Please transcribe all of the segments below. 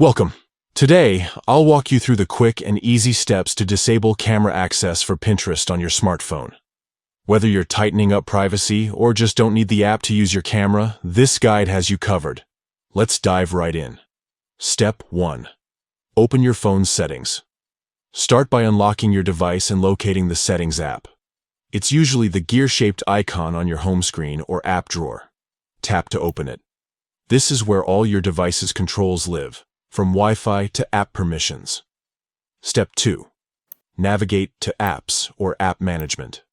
Welcome. Today, I'll walk you through the quick and easy steps to disable camera access for Pinterest on your smartphone. Whether you're tightening up privacy or just don't need the app to use your camera, this guide has you covered. Let's dive right in. Step 1. Open your phone's settings. Start by unlocking your device and locating the Settings app. It's usually the gear-shaped icon on your home screen or app drawer. Tap to open it. This is where all your device's controls live, from Wi-Fi to app permissions. Step 2. Navigate to Apps or App Management.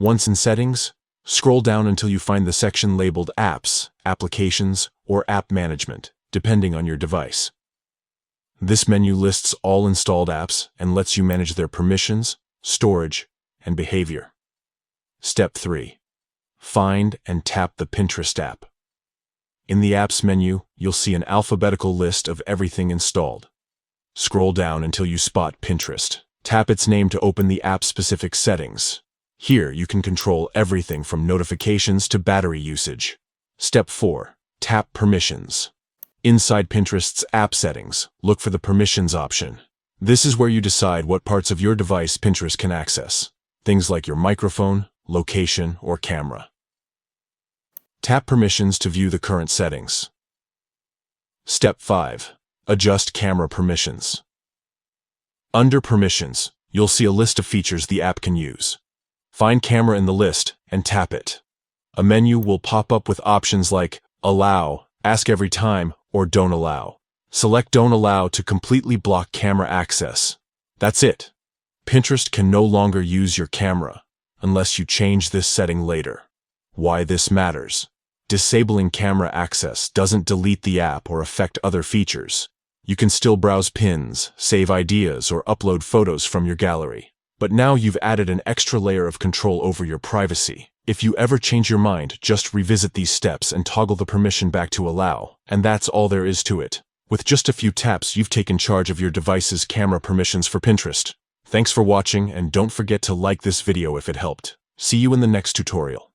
Once in Settings, scroll down until you find the section labeled Apps, Applications, or App Management, depending on your device. This menu lists all installed apps and lets you manage their permissions, storage, and behavior. Step 3. Find and tap the Pinterest app. In the Apps menu, you'll see an alphabetical list of everything installed. Scroll down until you spot Pinterest. Tap its name to open the app-specific settings. Here, you can control everything from notifications to battery usage. Step 4. Tap Permissions. Inside Pinterest's app settings, look for the Permissions option. This is where you decide what parts of your device Pinterest can access. Things like your microphone, location, or camera. Tap Permissions to view the current settings. Step 5. Adjust camera permissions. Under Permissions, you'll see a list of features the app can use. Find Camera in the list and tap it. A menu will pop up with options like Allow, Ask Every Time, or Don't Allow. Select Don't Allow to completely block camera access. That's it. Pinterest can no longer use your camera unless you change this setting later. Why this matters. Disabling camera access doesn't delete the app or affect other features. You can still browse pins, save ideas, or upload photos from your gallery. But now you've added an extra layer of control over your privacy. If you ever change your mind, just revisit these steps and toggle the permission back to allow, and that's all there is to it. With just a few taps, you've taken charge of your device's camera permissions for Pinterest. Thanks for watching, and don't forget to like this video if it helped. See you in the next tutorial.